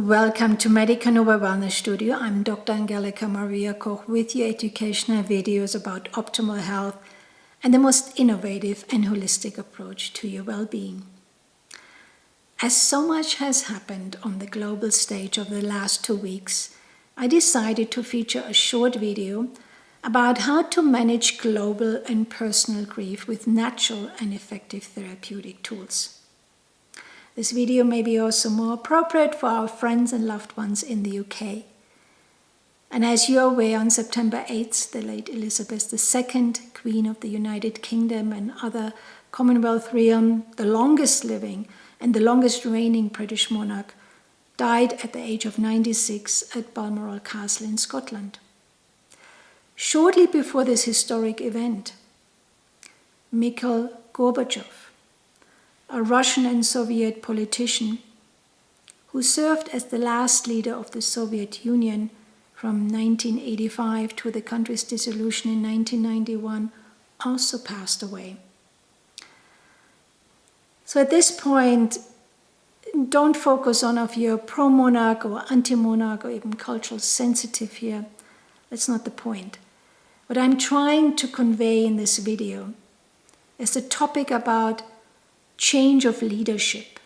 Welcome to Medica Nova Wellness Studio. I'm Dr. Angelika Maria Koch with your educational videos about optimal health and the most innovative and holistic approach to your well-being. As so much has happened on the global stage over the last 2 weeks, I decided to feature a short video about how to manage global and personal grief with natural and effective therapeutic tools. This video may be also more appropriate for our friends and loved ones in the UK. And as you're aware, on September 8th, the late Elizabeth II, Queen of the United Kingdom and other Commonwealth realm, the longest living and the longest reigning British monarch, died at the age of 96 at Balmoral Castle in Scotland. Shortly before this historic event, Mikhail Gorbachev, a Russian and Soviet politician who served as the last leader of the Soviet Union from 1985 to the country's dissolution in 1991, also passed away. So at this point, don't focus on if you're pro-monarch or anti-monarch or even cultural sensitive here. That's not the point. What I'm trying to convey in this video is the topic about change of leadership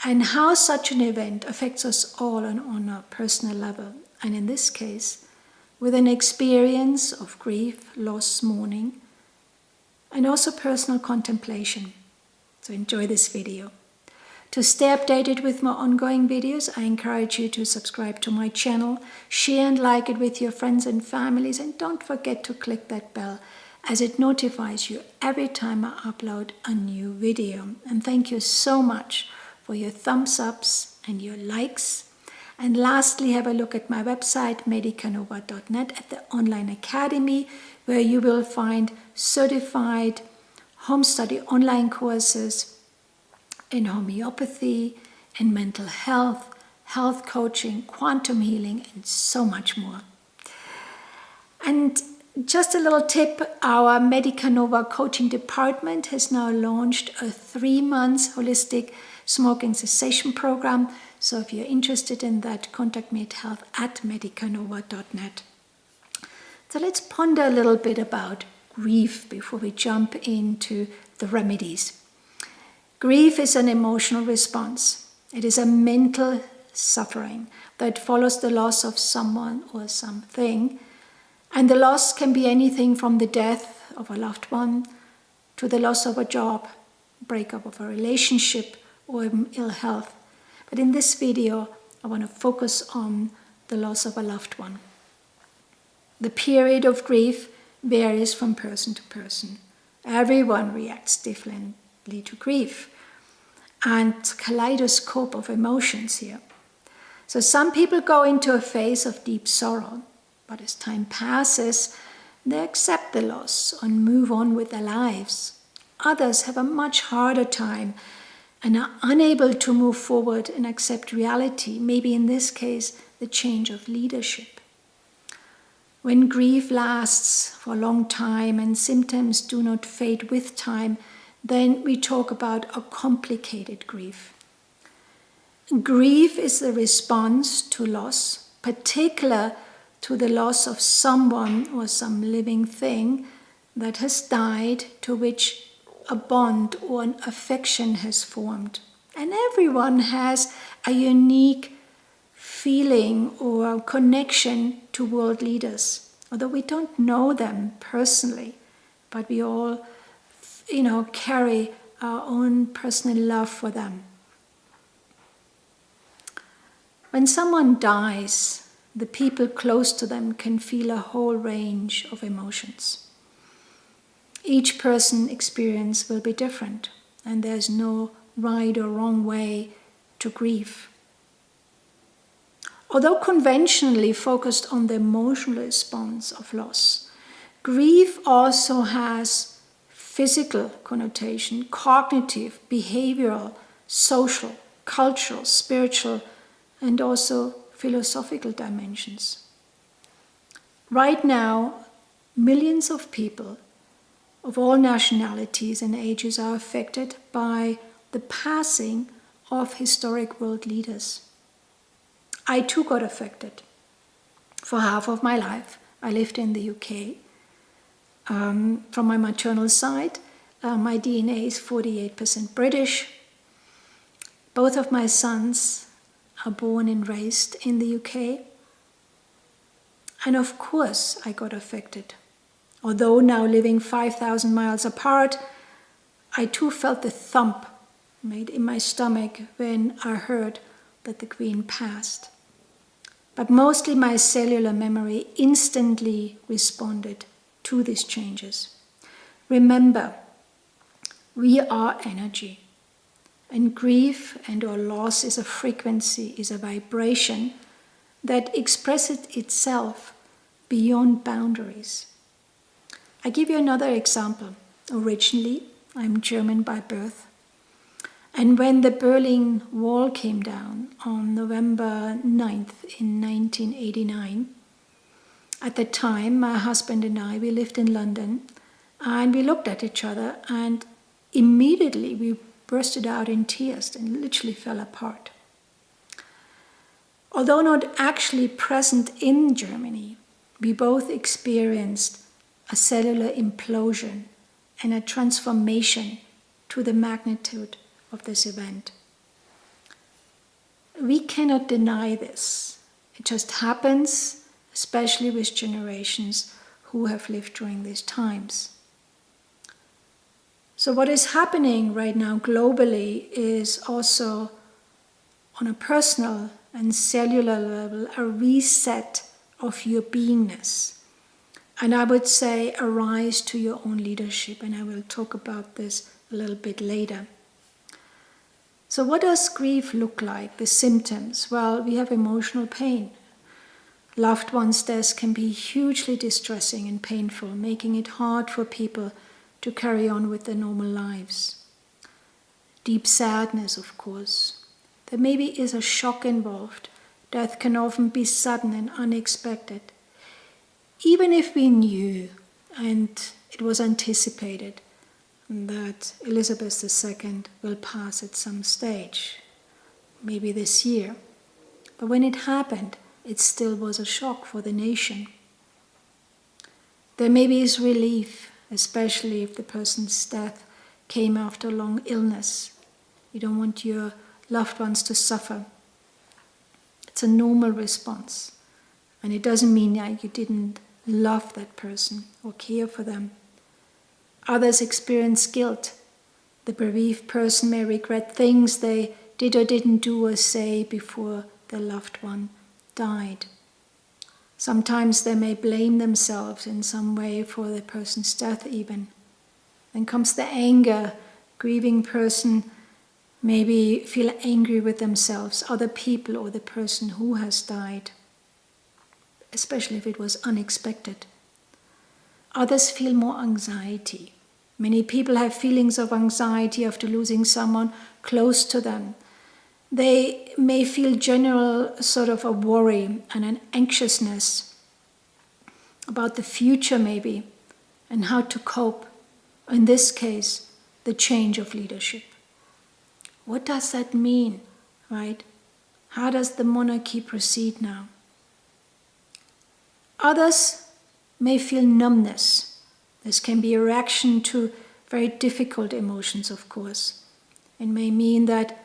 and how such an event affects us all on a personal level, and in this case with an experience of grief, loss, mourning, and also personal contemplation. So enjoy this video. To stay updated with my ongoing videos, I encourage you to subscribe to my channel, share and like it with your friends and families, and don't forget to click that bell as it notifies you every time I upload a new video. And thank you so much for your thumbs ups and your likes. And lastly, have a look at my website, medicanova.net, at the online academy, where you will find certified home study online courses in homeopathy, in mental health, health coaching, quantum healing, and so much more. And just a little tip, our Medica Nova coaching department has now launched a 3-month holistic smoking cessation program. So if you're interested in that, contact me at health@medicanova.net. So let's ponder a little bit about grief before we jump into the remedies. Grief is an emotional response. It is a mental suffering that follows the loss of someone or something. And the loss can be anything from the death of a loved one to the loss of a job, breakup of a relationship, or even ill health. But in this video, I want to focus on the loss of a loved one. The period of grief varies from person to person. Everyone reacts differently to grief, and kaleidoscope of emotions here. So some people go into a phase of deep sorrow, but as time passes, they accept the loss and move on with their lives. Others have a much harder time and are unable to move forward and accept reality, maybe in this case, the change of leadership. When grief lasts for a long time and symptoms do not fade with time, then we talk about a complicated grief. Grief is the response to loss, particularly to the loss of someone or some living thing that has died, to which a bond or an affection has formed. And everyone has a unique feeling or connection to world leaders, although we don't know them personally, but we all, carry our own personal love for them. When someone dies, the people close to them can feel a whole range of emotions. Each person's experience will be different, and there's no right or wrong way to grieve. Although conventionally focused on the emotional response of loss, grief also has physical connotation, cognitive, behavioral, social, cultural, spiritual, and also philosophical dimensions. Right now, millions of people of all nationalities and ages are affected by the passing of historic world leaders. I too got affected. For half of my life, I lived in the UK. From my maternal side, my DNA is 48% British. Both of my sons are born and raised in the UK. And of course, I got affected. Although now living 5,000 miles apart, I too felt the thump made in my stomach when I heard that the Queen passed. But mostly my cellular memory instantly responded to these changes. Remember, we are energy. And grief and or loss is a frequency, is a vibration that expresses itself beyond boundaries. I give you another example. Originally, I'm German by birth. And when the Berlin Wall came down on November 9th in 1989, at the time, my husband and I, we lived in London, and we looked at each other, and immediately we bursted out in tears and literally fell apart. Although not actually present in Germany, we both experienced a cellular implosion and a transformation to the magnitude of this event. We cannot deny this. It just happens, especially with generations who have lived during these times. So what is happening right now globally is also, on a personal and cellular level, a reset of your beingness. And I would say a rise to your own leadership, and I will talk about this a little bit later. So what does grief look like, the symptoms? Well, we have emotional pain. Loved ones' deaths can be hugely distressing and painful, making it hard for people to carry on with their normal lives. Deep sadness, of course. There maybe is a shock involved. Death can often be sudden and unexpected. Even if we knew, and it was anticipated, that Elizabeth II will pass at some stage, maybe this year. But when it happened, it still was a shock for the nation. There maybe is relief, especially if the person's death came after long illness. You don't want your loved ones to suffer. It's a normal response. And it doesn't mean that you didn't love that person or care for them. Others experience guilt. The bereaved person may regret things they did or didn't do or say before their loved one died. Sometimes they may blame themselves in some way for the person's death even. Then comes the anger. Grieving person maybe feel angry with themselves, other people, or the person who has died, especially if it was unexpected. Others feel more anxiety. Many people have feelings of anxiety after losing someone close to them. They may feel general sort of a worry and an anxiousness about the future maybe, and how to cope. In this case, the change of leadership. What does that mean, right? How does the monarchy proceed now? Others may feel numbness. This can be a reaction to very difficult emotions, of course. It may mean that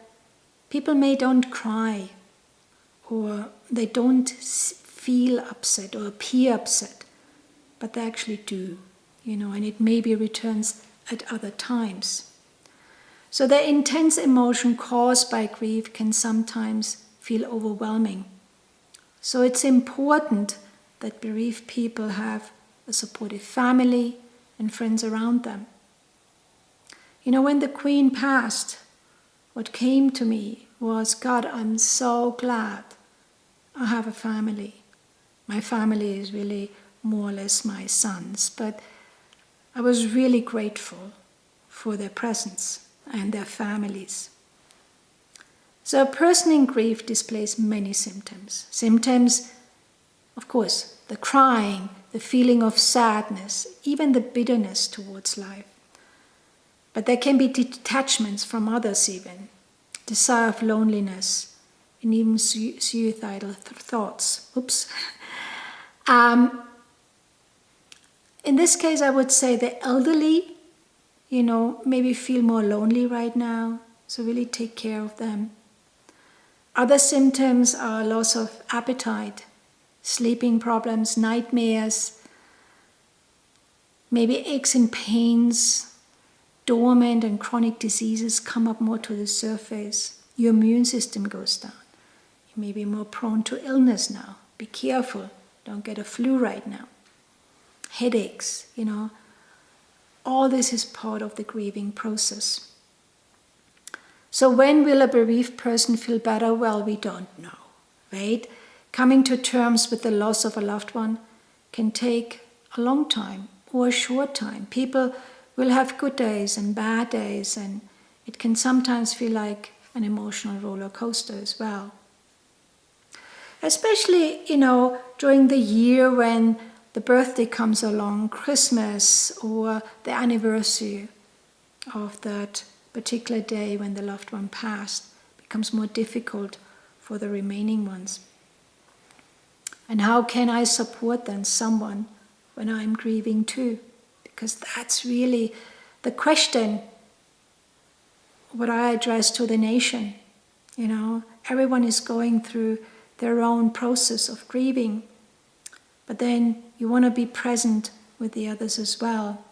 people may don't cry, or they don't feel upset or appear upset, but they actually do, and it maybe returns at other times. So the intense emotion caused by grief can sometimes feel overwhelming. So it's important that bereaved people have a supportive family and friends around them. When the Queen passed, what came to me was, God, I'm so glad I have a family. My family is really more or less my sons, but I was really grateful for their presence and their families. So a person in grief displays many symptoms. Symptoms, of course, the crying, the feeling of sadness, even the bitterness towards life. But there can be detachments from others even, desire of loneliness, and even suicidal thoughts. Oops. In this case, I would say the elderly, maybe feel more lonely right now, so really take care of them. Other symptoms are loss of appetite, sleeping problems, nightmares, maybe aches and pains, dormant and chronic diseases come up more to the surface. Your immune system goes down. You may be more prone to illness now. Be careful. Don't get a flu right now. Headaches, all this is part of the grieving process. So when will a bereaved person feel better? Well, we don't know, right? Coming to terms with the loss of a loved one can take a long time or a short time. People will have good days and bad days, and it can sometimes feel like an emotional roller coaster as well. Especially, during the year when the birthday comes along, Christmas, or the anniversary of that particular day when the loved one passed, becomes more difficult for the remaining ones. And how can I support then someone when I'm grieving too? Because that's really the question what I address to the nation. Everyone is going through their own process of grieving, but then you want to be present with the others as well.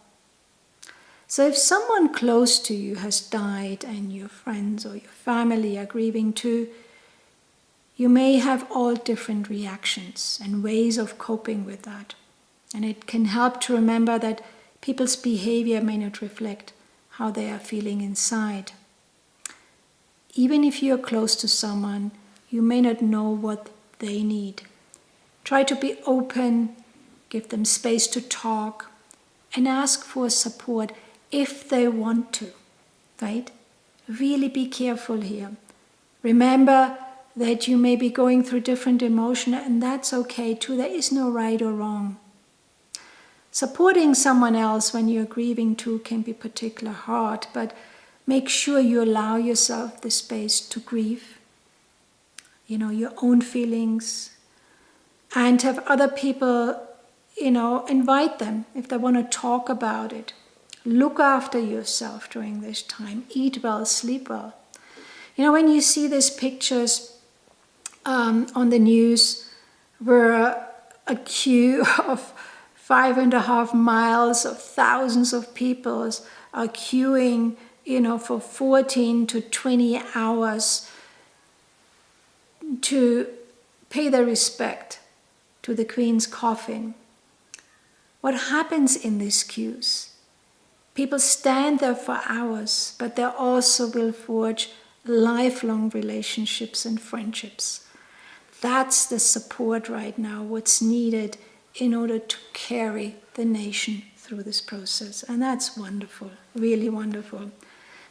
So if someone close to you has died and your friends or your family are grieving too, you may have all different reactions and ways of coping with that. And it can help to remember that people's behavior may not reflect how they are feeling inside. Even if you're close to someone, you may not know what they need. Try to be open, give them space to talk, and ask for support if they want to, right? Really be careful here. Remember that you may be going through different emotions, and that's okay too. There is no right or wrong. Supporting someone else when you're grieving too can be particularly hard, but make sure you allow yourself the space to grieve, your own feelings, and have other people, invite them if they want to talk about it. Look after yourself during this time. Eat well, sleep well. When you see these pictures on the news where a queue of 5.5 miles of thousands of people are queuing, for 14 to 20 hours to pay their respect to the Queen's coffin. What happens in these queues? People stand there for hours, but they also will forge lifelong relationships and friendships. That's the support right now, what's needed in order to carry the nation through this process. And that's wonderful, really wonderful.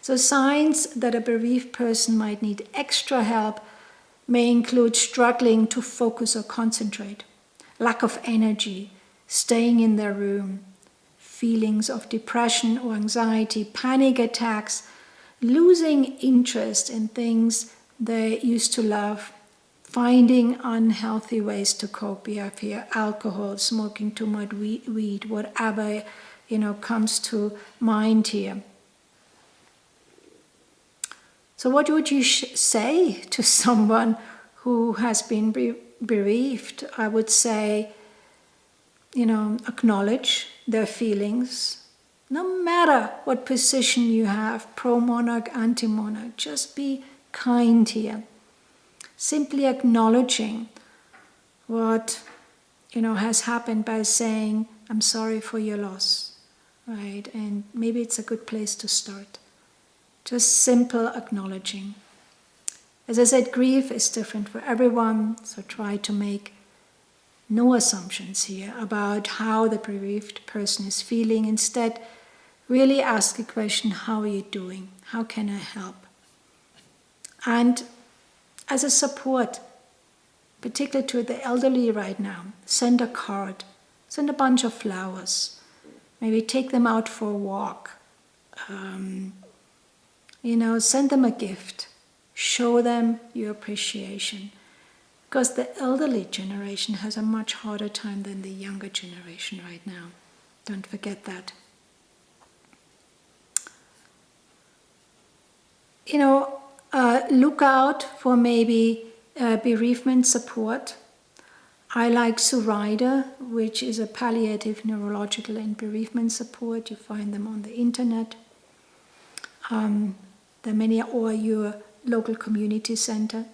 So signs that a bereaved person might need extra help may include struggling to focus or concentrate, lack of energy, staying in their room, feelings of depression or anxiety, panic attacks, losing interest in things they used to love, finding unhealthy ways to cope. We have here alcohol, smoking too much weed, whatever comes to mind here. So what would you say to someone who has been bereaved? I would say, acknowledge their feelings. No matter what position you have, pro-monarch, anti-monarch, just be kind here. Simply acknowledging what has happened by saying, I'm sorry for your loss, right? And maybe it's a good place to start. Just simple acknowledging. As I said, grief is different for everyone, so try to make no assumptions here about how the bereaved person is feeling. Instead, really ask the question, how are you doing? How can I help? And as a support, particularly to the elderly right now, send a card, send a bunch of flowers, maybe take them out for a walk, send them a gift, Show them your appreciation. Because the elderly generation has a much harder time than the younger generation right now. Don't forget that. Look out for maybe bereavement support. I like Surrider, which is a palliative neurological and bereavement support. You find them on the internet. There are many, or your local community center.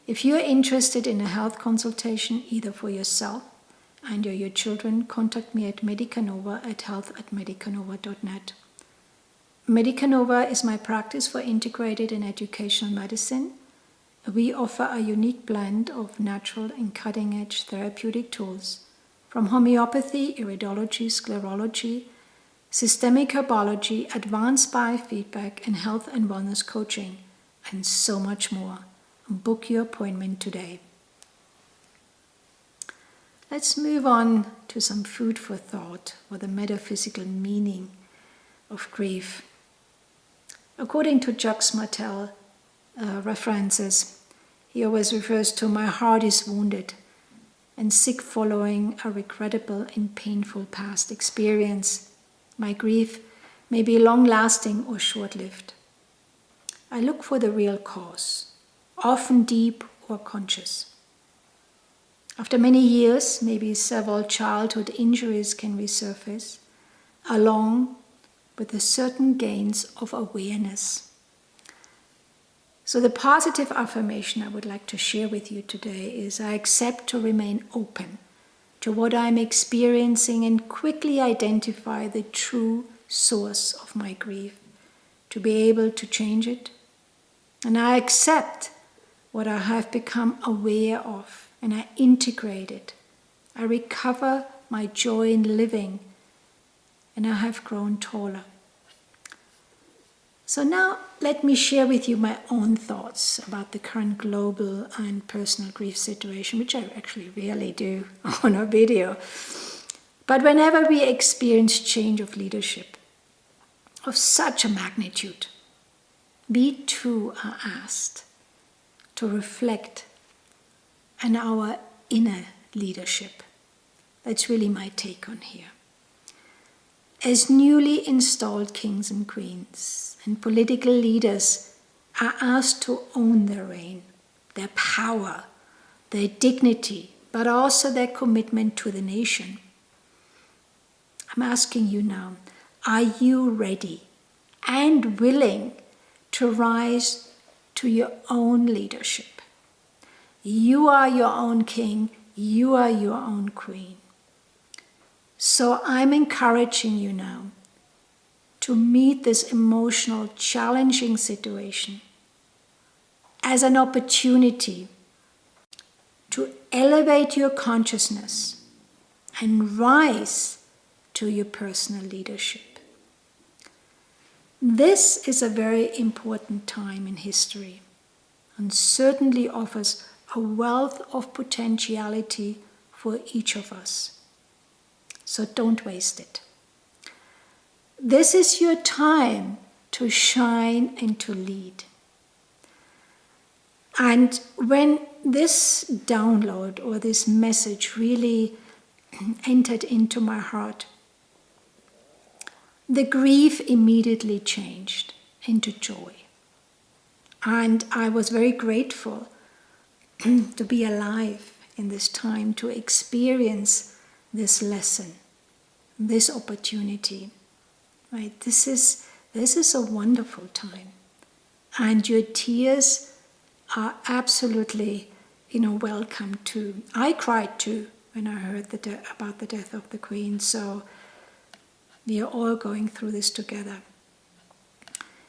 If you're interested in a health consultation, either for yourself and or your children, contact me at Medica Nova at health@medicanova.net. Medica Nova is my practice for integrated and educational medicine. We offer a unique blend of natural and cutting-edge therapeutic tools, from homeopathy, iridology, sclerology, systemic herbology, advanced biofeedback, and health and wellness coaching, and so much more. Book your appointment today. Let's move on to some food for thought, or the metaphysical meaning of grief. According to Jacques Martel references, he always refers to "my heart is wounded and sick following a regrettable and painful past experience. My grief may be long-lasting or short-lived. I look for the real cause, often deep or conscious. After many years, maybe several childhood injuries can resurface, along with a certain gains of awareness." So the positive affirmation I would like to share with you today is, I accept to remain open to what I'm experiencing and quickly identify the true source of my grief, to be able to change it. And I accept what I have become aware of, and I integrate it. I recover my joy in living, and I have grown taller. So now let me share with you my own thoughts about the current global and personal grief situation, which I actually rarely do on a video. But whenever we experience change of leadership of such a magnitude, we too are asked to reflect on our inner leadership. That's really my take on here. As newly installed kings and queens and political leaders are asked to own their reign, their power, their dignity, but also their commitment to the nation, I'm asking you now, are you ready and willing to rise to your own leadership? You are your own king, you are your own queen. So I'm encouraging you now to meet this emotional, challenging situation as an opportunity to elevate your consciousness and rise to your personal leadership. This is a very important time in history and certainly offers a wealth of potentiality for each of us. So don't waste it. This is your time to shine and to lead. And when this download or this message really entered into my heart, the grief immediately changed into joy. And I was very grateful to be alive in this time, to experience this lesson, this opportunity. Right? This is a wonderful time. And your tears are absolutely, welcome too. I cried too when I heard about the death of the Queen. So we are all going through this together.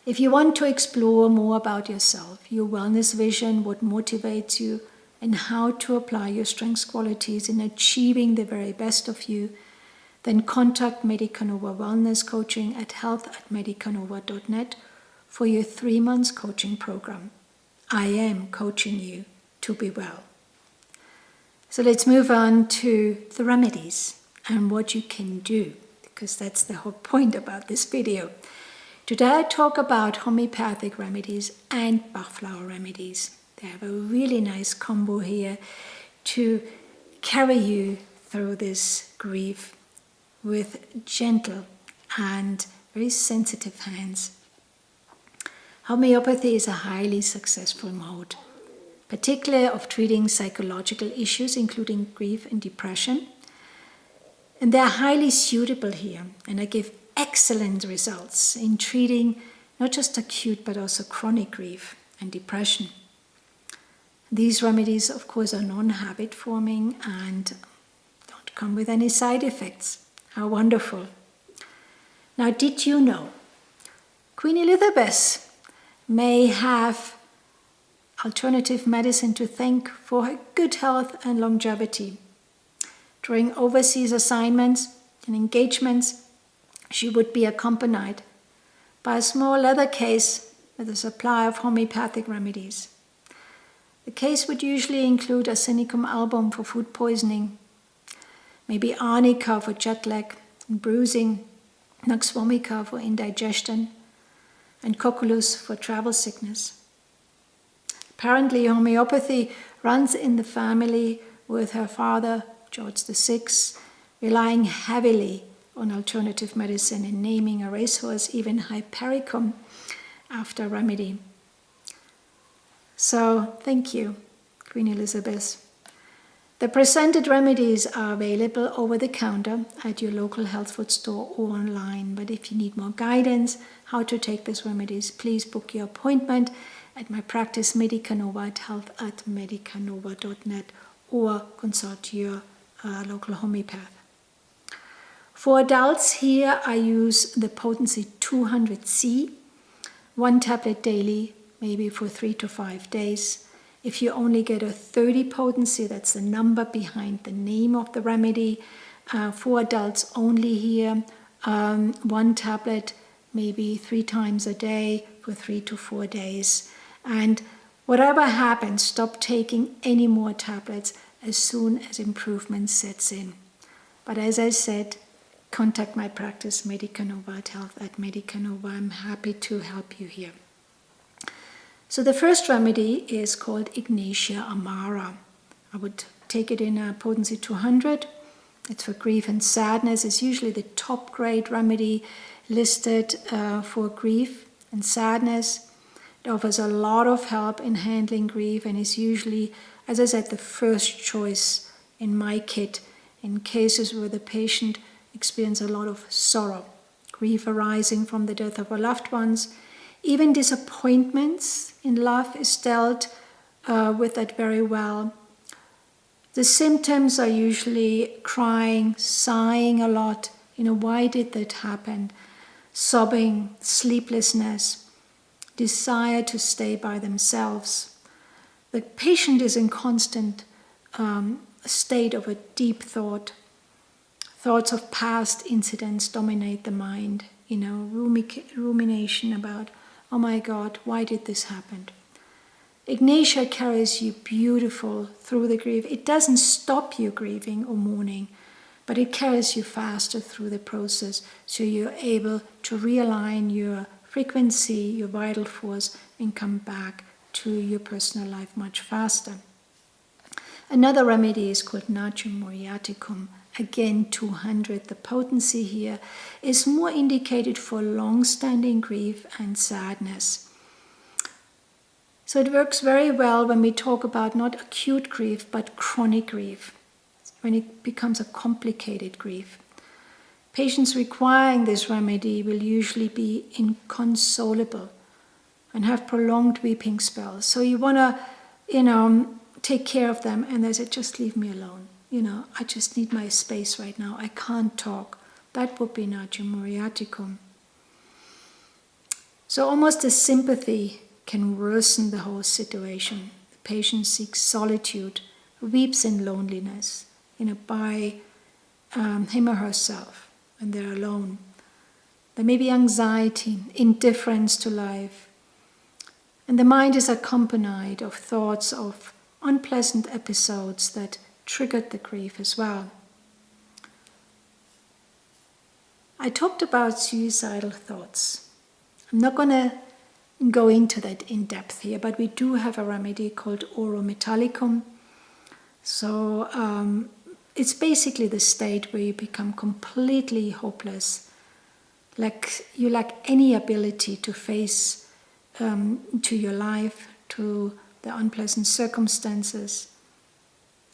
If you want to explore more about yourself, your wellness vision, what motivates you, and how to apply your strengths qualities in achieving the very best of you, then contact Medica Nova Wellness Coaching at health@medicanova.net for your 3 months coaching program. I am coaching you to be well. So let's move on to the remedies and what you can do, because that's the whole point about this video. Today I talk about homeopathic remedies and Bach flower remedies. They have a really nice combo here to carry you through this grief with gentle and very sensitive hands. Homeopathy is a highly successful mode, particularly of treating psychological issues, including grief and depression. And they're highly suitable here, and they give excellent results in treating not just acute but also chronic grief and depression. These remedies, of course, are non-habit forming and don't come with any side effects. How wonderful. Now, did you know Queen Elizabeth may have alternative medicine to thank for her good health and longevity? During overseas assignments and engagements, she would be accompanied by a small leather case with a supply of homeopathic remedies. The case would usually include arsenicum album for food poisoning, maybe arnica for jet lag and bruising, nux vomica for indigestion, and cocculus for travel sickness. Apparently, homeopathy runs in the family, with her father, George VI, relying heavily on alternative medicine and naming a racehorse even Hypericum after remedy. So, thank you, Queen Elizabeth. The presented remedies are available over the counter at your local health food store or online. But if you need more guidance how to take these remedies, please book your appointment at my practice Medica Nova at health@medicanova.net or consult your local homeopath. For adults here, I use the potency 200C, 1 tablet daily, maybe for 3 to 5 days. If you only get a 30 potency, that's the number behind the name of the remedy. For adults only here, 1 tablet, maybe 3 times a day for 3 to 4 days. And whatever happens, stop taking any more tablets as soon as improvement sets in. But as I said, contact my practice, Medica Nova at health@medicanova. I'm happy to help you here. So the first remedy is called Ignatia amara. I would take it in a potency 200. It's for grief and sadness. It's usually the top grade remedy listed for grief and sadness. It offers a lot of help in handling grief and is usually, as I said, the first choice in my kit in cases where the patient experiences a lot of sorrow, grief arising from the death of our loved ones. Even disappointments in love is dealt with that very well. The symptoms are usually crying, sighing a lot. Why did that happen? Sobbing, sleeplessness, desire to stay by themselves. The patient is in constant state of a deep thought. Thoughts of past incidents dominate the mind. Rumination about, oh my God, why did this happen? Ignatia carries you beautiful through the grief. It doesn't stop you grieving or mourning, but it carries you faster through the process, so you're able to realign your frequency, your vital force, and come back to your personal life much faster. Another remedy is called Natrium muriaticum. Again, 200. The potency here is more indicated for long-standing grief and sadness. So it works very well when we talk about not acute grief, but chronic grief, when it becomes a complicated grief. Patients requiring this remedy will usually be inconsolable and have prolonged weeping spells. So you want to, take care of them, and they say, just leave me alone. I just need my space right now. I can't talk. That would be Natrium muriaticum. So almost the sympathy can worsen the whole situation. The patient seeks solitude, weeps in loneliness, by him or herself when they're alone. There may be anxiety, indifference to life. And the mind is accompanied of thoughts of unpleasant episodes that triggered the grief as well. I talked about suicidal thoughts I'm not going to go into that in depth here, but we do have a remedy called oro metallicum. So it's basically the state where you become completely hopeless, like you lack any ability to face to your life, to the unpleasant circumstances.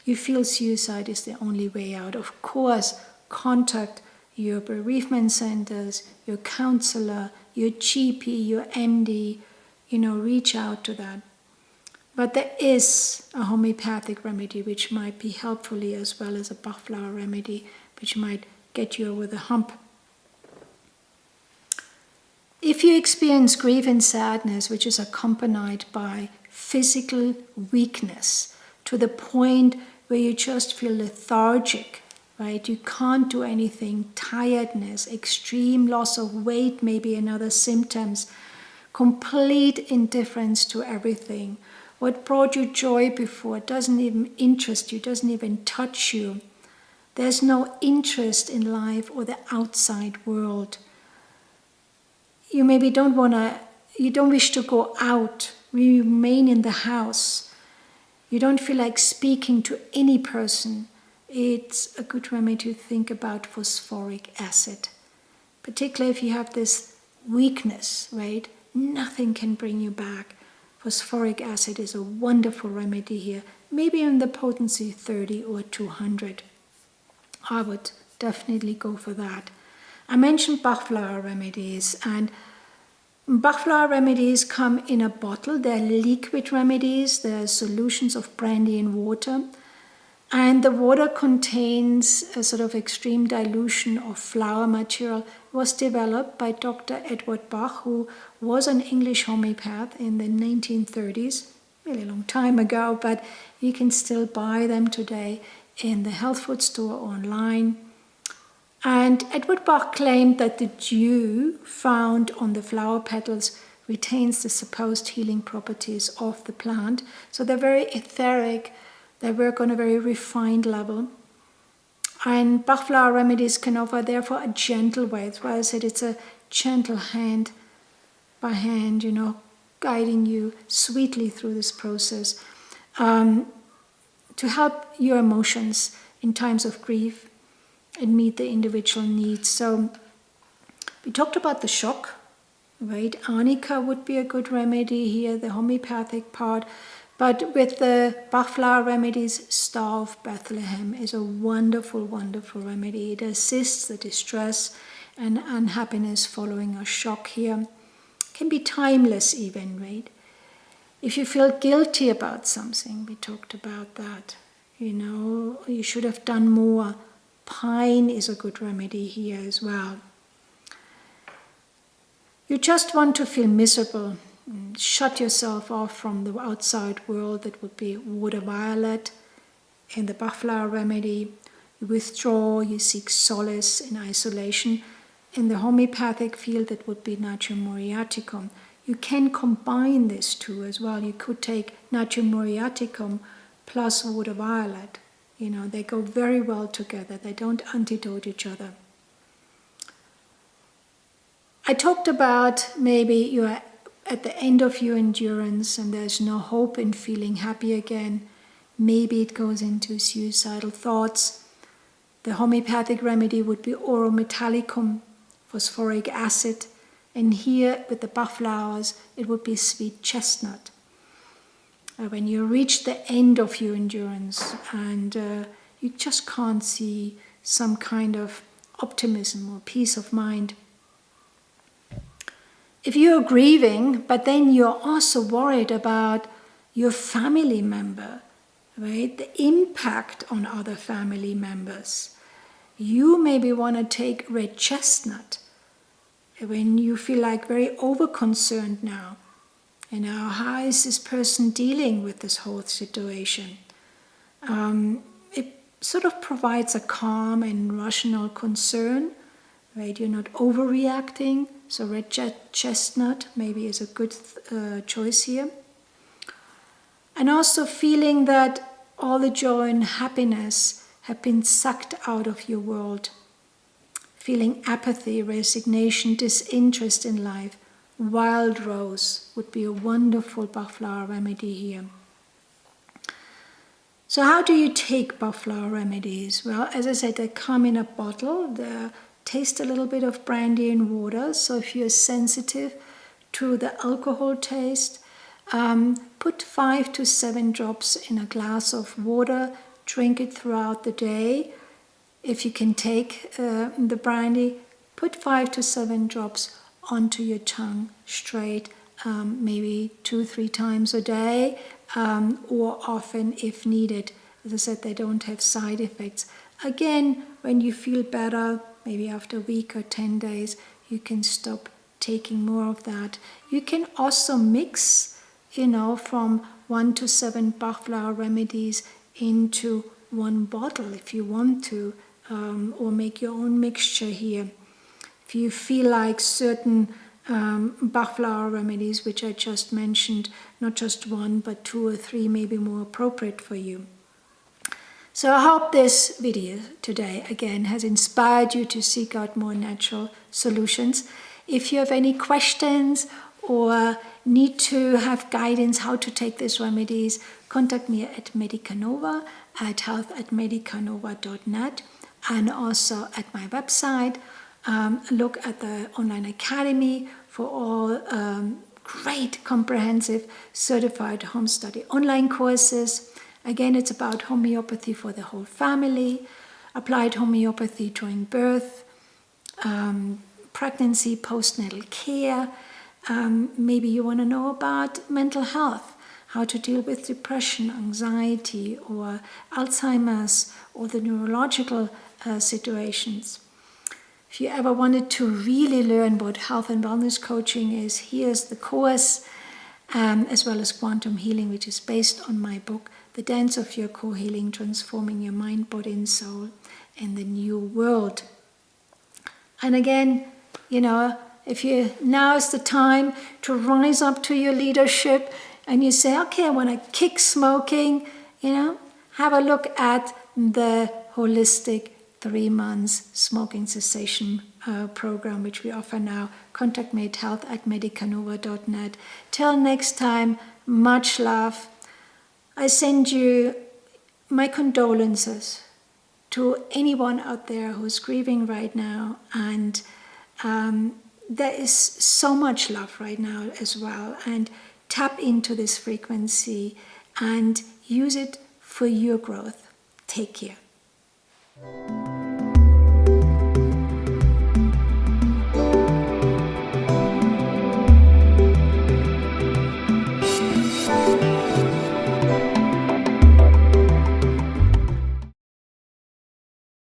You feel suicide is the only way out. Of course, contact your bereavement centers, your counselor, your GP, your MD, reach out to that. But there is a homeopathic remedy which might be helpful here, as well as a Bach flower remedy which might get you over the hump. If you experience grief and sadness which is accompanied by physical weakness to the point where you just feel lethargic, right? You can't do anything, tiredness, extreme loss of weight, maybe another symptoms, complete indifference to everything. What brought you joy before doesn't even interest you, doesn't even touch you. There's no interest in life or the outside world. You maybe you don't wish to go out, remain in the house. You don't feel like speaking to any person. It's a good remedy to think about phosphoric acid. Particularly if you have this weakness, right? Nothing can bring you back. Phosphoric acid is a wonderful remedy here. Maybe in the potency 30 or 200. I would definitely go for that. I mentioned Bach flower remedies, and Bach flower remedies come in a bottle. They're liquid remedies. They're solutions of brandy and water. And the water contains a sort of extreme dilution of flower material. It was developed by Dr. Edward Bach, who was an English homeopath in the 1930s, really long time ago, but you can still buy them today in the health food store or online. And Edward Bach claimed that the dew found on the flower petals retains the supposed healing properties of the plant. So they're very etheric, they work on a very refined level. And Bach flower remedies can offer, therefore, a gentle way. That's why I said it's a gentle hand by hand, guiding you sweetly through this process to help your emotions in times of grief and meet the individual needs. So we talked about the shock, right? Arnica would be a good remedy here, the homeopathic part. But with the Bach flower remedies, Star of Bethlehem is a wonderful, wonderful remedy. It assists the distress and unhappiness following a shock here. It can be timeless even, right? If you feel guilty about something, we talked about that. You should have done more. Pine is a good remedy here as well. You just want to feel miserable. Shut yourself off from the outside world. That would be water violet. In the Bach flower remedy, you withdraw, you seek solace in isolation. In the homeopathic field, that would be Natrium muriaticum. You can combine this two as well. You could take Natrium muriaticum plus water violet. They go very well together. They don't antidote each other. I talked about maybe you're at the end of your endurance and there's no hope in feeling happy again. Maybe it goes into suicidal thoughts. The homeopathic remedy would be oro metallicum, phosphoric acid, and here with the Bach flowers it would be sweet chestnut. When you reach the end of your endurance and you just can't see some kind of optimism or peace of mind. If you're grieving, but then you're also worried about your family member, right? The impact on other family members. You maybe want to take red chestnut when you feel like very over-concerned now. How is this person dealing with this whole situation? It sort of provides a calm and rational concern, right? You're not overreacting. So red chestnut maybe is a good choice here. And also feeling that all the joy and happiness have been sucked out of your world. Feeling apathy, resignation, disinterest in life, wild rose would be a wonderful Bach flower remedy here. So how do you take Bach flower remedies? Well, as I said, they come in a bottle. They taste a little bit of brandy and water. So if you're sensitive to the alcohol taste, put 5 to 7 drops in a glass of water. Drink it throughout the day. If you can take the brandy, put 5 to 7 drops onto your tongue straight, maybe 2-3 times a day, or often if needed. As I said, they don't have side effects. Again, when you feel better, maybe after a week or 10 days, you can stop taking more of that. You can also mix, from 1 to 7 Bach flower remedies into one bottle if you want to, or make your own mixture here. If you feel like certain Bach flower remedies, which I just mentioned, not just 1, but 2 or 3 may be more appropriate for you. So I hope this video today, again, has inspired you to seek out more natural solutions. If you have any questions or need to have guidance how to take these remedies, contact me at Medica Nova at health@medicanova.net, and also at my website. Look at the online academy for all great comprehensive certified home study online courses. Again, it's about homeopathy for the whole family, applied homeopathy during birth, pregnancy, postnatal care. Maybe you want to know about mental health, how to deal with depression, anxiety, or Alzheimer's, or the neurological situations. If you ever wanted to really learn what health and wellness coaching is, here's the course, as well as quantum healing, which is based on my book, The Dance of Your Core Healing, Transforming Your Mind, Body and Soul in the New World. And again, if now is the time to rise up to your leadership and you say, okay, I want to kick smoking, have a look at the holistic 3 months smoking cessation program, which we offer now. Contact me at health@medicanova.net. Till next time, much love. I send you my condolences to anyone out there who's grieving right now, and there is so much love right now as well, and tap into this frequency and use it for your growth. Take care.